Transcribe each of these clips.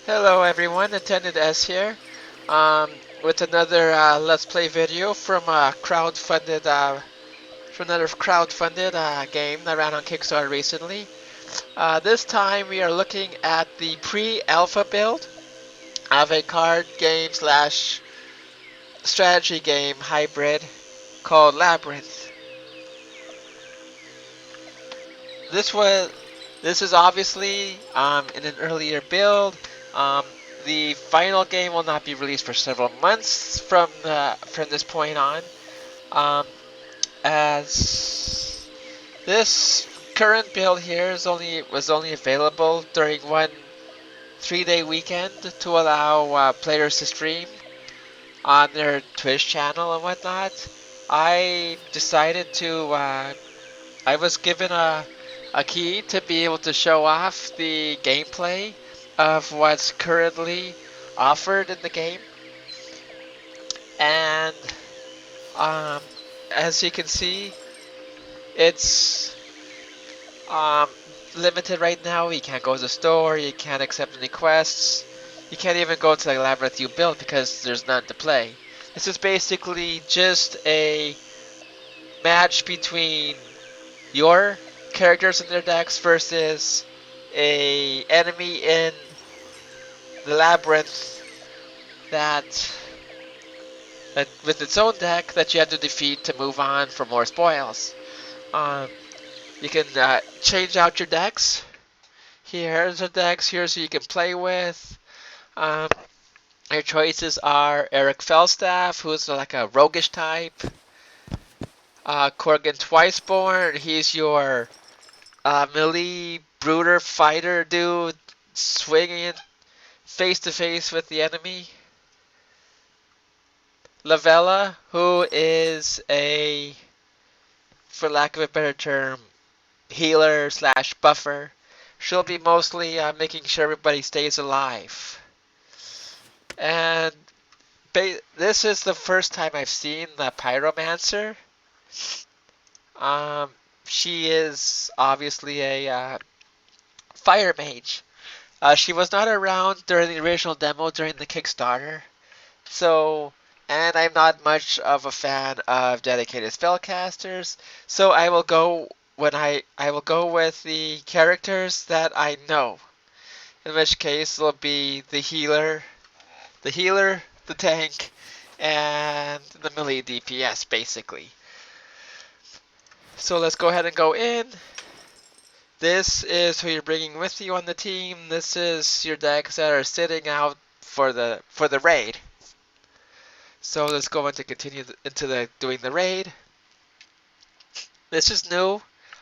Hello everyone, Intendant S here, um, with another Let's Play video from another crowdfunded game that ran on Kickstarter recently. This time we are looking at the pre-alpha build of a card game slash strategy game hybrid called Labyrinth. This was this is obviously in an earlier build. Um, the final game will not be released for several months from this point on, as this current build here was only available during one 3-day weekend to allow players to stream on their Twitch channel and whatnot. I decided to I was given a key to be able to show off the gameplay of what's currently offered in the game. And um, as you can see, it's um, limited right now. You can't go to the store, you can't accept any quests, you can't even go to the Labyrinth you built because there's none to play. This is basically just a match between your characters in their decks versus a enemy in the labyrinth that with its own deck that you have to defeat to move on for more spoils. Um, you can change out your decks. Here's the decks here so you can play with. Um, your choices are Eric Felstaff, who's like a roguish type. Corgan Twiceborn, he's your melee brooder fighter dude, swinging face to face with the enemy. Lavella, who is a, for lack of a better term, healer slash buffer. She'll be mostly making sure everybody stays alive. And this is the first time I've seen the Pyromancer. She is obviously a fire mage. She was not around during the original demo during the Kickstarter, and I'm not much of a fan of dedicated spellcasters, so I will go with the characters that I know. In which case it'll be the tank, and the melee DPS basically. So let's go ahead and go in. This is who you're bringing with you on the team. This is your decks that are sitting out for the raid. So let's go on to continue into doing the raid. This is new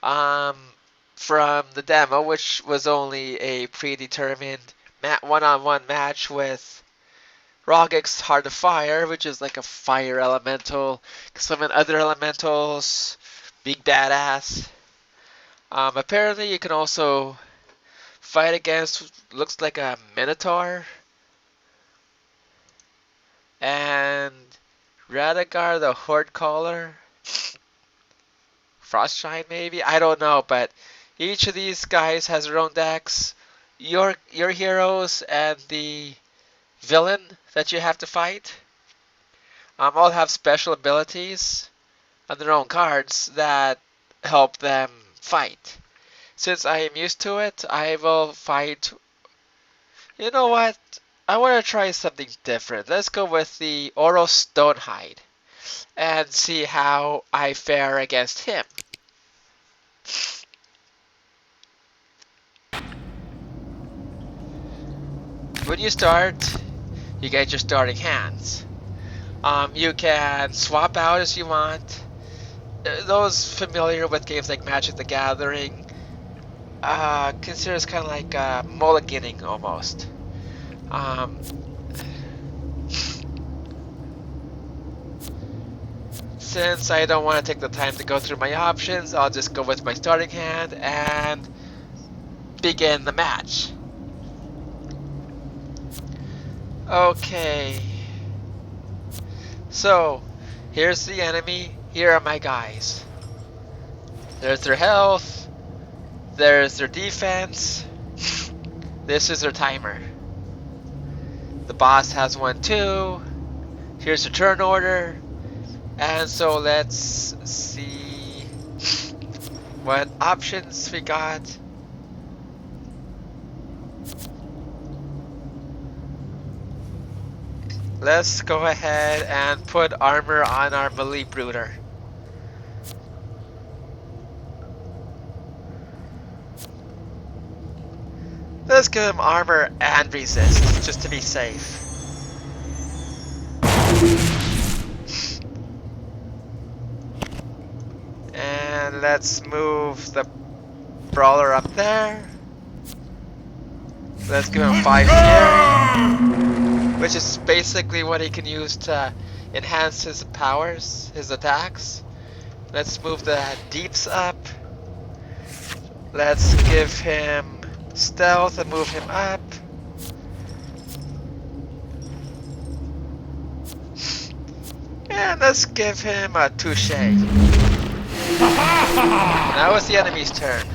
from the demo, which was only a predetermined one-on-one match with Rogix Heart of Fire, which is like a fire elemental. Summon other elementals, big badass. Apparently you can also fight against, looks like a Minotaur. And Radagar the Horde Caller. Frostshine maybe? I don't know, but each of these guys has their own decks. Your heroes and the villain that you have to fight all have special abilities on their own cards that help them fight. Since I am used to it, I will fight. You know what? I want to try something different. Let's go with the Oro Stonehide and see how I fare against him. When you start, you get your starting hands. You can swap out as you want. Those familiar with games like Magic the Gathering consider this kind of like mulliganing almost. Since I don't want to take the time to go through my options, I'll just go with my starting hand and begin the match. Okay. So, here's the enemy. Here are my guys. There's their health. There's their defense. This is their timer. The boss has one too. Here's the turn order. And so let's see what options we got. Let's go ahead and put armor on our melee brooder. Let's give him armor and resist, just to be safe. And let's move the brawler up there. Let's give him 5 here, which is basically what he can use to enhance his powers, his attacks. Let's move the deeps up. Let's give him stealth and move him up. And let's give him a touche. Now it's the enemy's turn.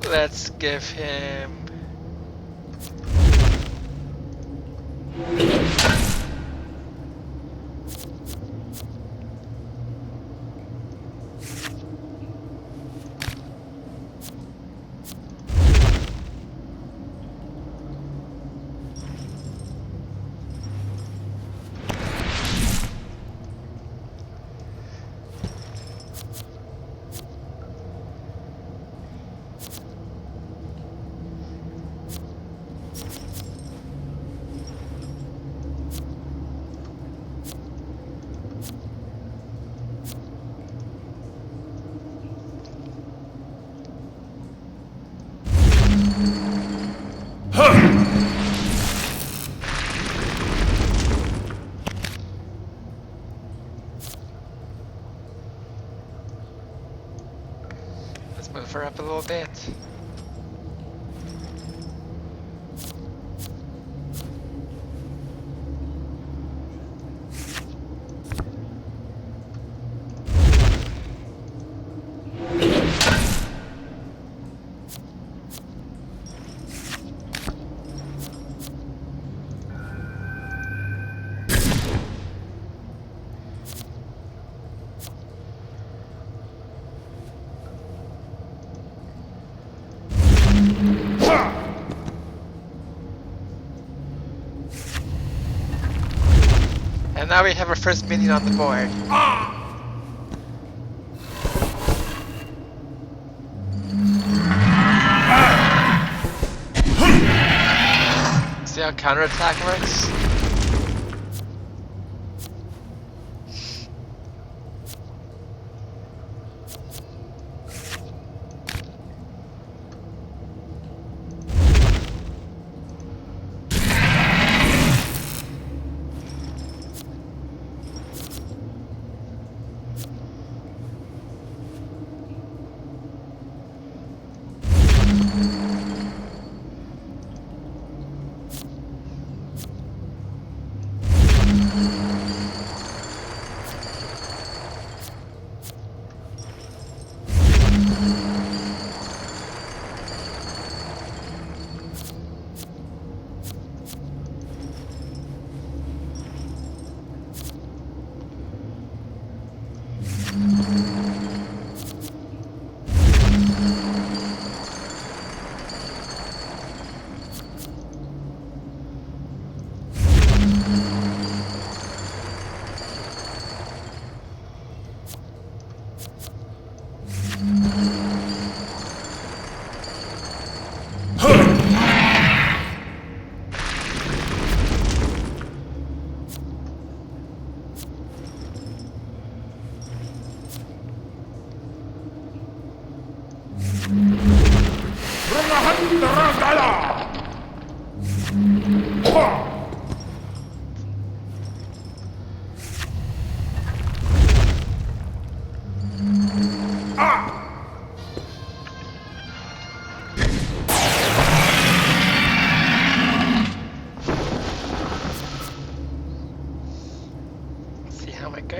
Let's give him move her up a little bit. And now we have our first minion on the board. See how counterattack works?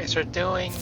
guys are doing.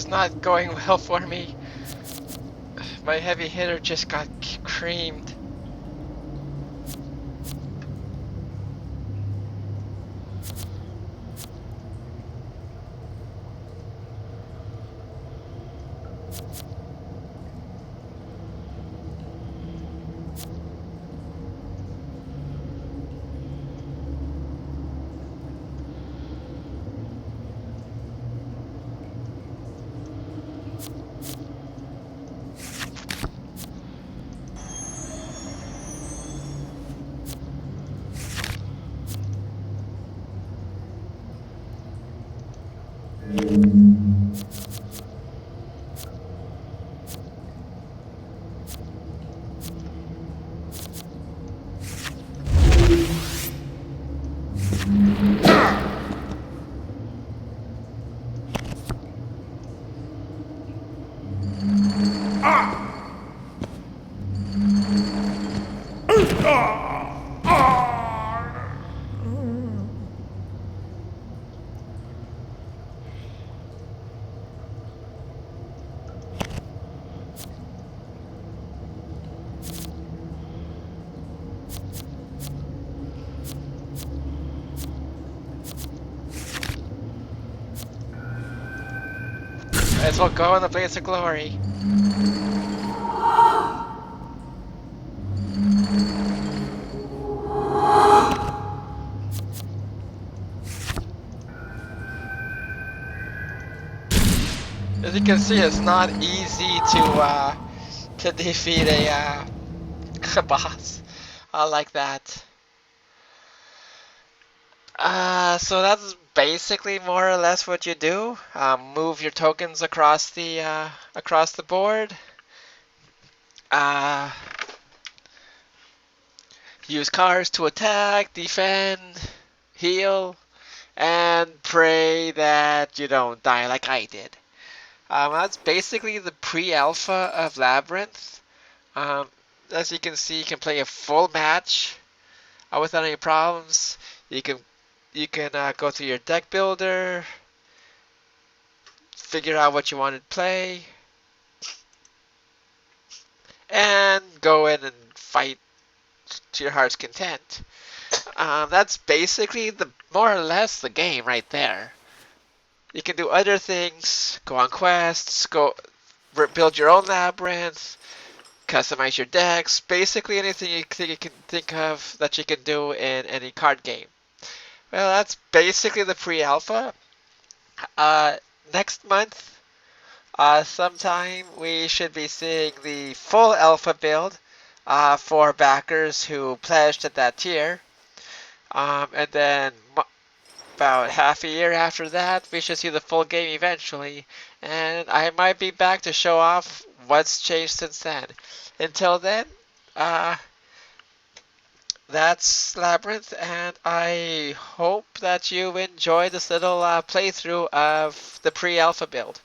is not going well for me. My heavy hitter just got creamed. Might as well go in the blaze of glory. As you can see, it's not easy to defeat a boss like that. So that's basically more or less what you do. Move your tokens across the board. Use cards to attack, defend, heal, and pray that you don't die like I did. That's basically the pre-alpha of Labyrinth. As you can see, you can play a full match without any problems. You can go through your deck builder, figure out what you want to play, and go in and fight to your heart's content. That's basically more or less the game right there. You can do other things, go on quests, build your own labyrinth, customize your decks, basically anything you can think of that you can do in any card game. Well, that's basically the pre-alpha. Next month, sometime, we should be seeing the full alpha build for backers who pledged at that tier. And then about half a year after that, we should see the full game eventually. And I might be back to show off what's changed since then. Until then, that's Labyrinth, and I hope that you enjoy this little playthrough of the pre-alpha build.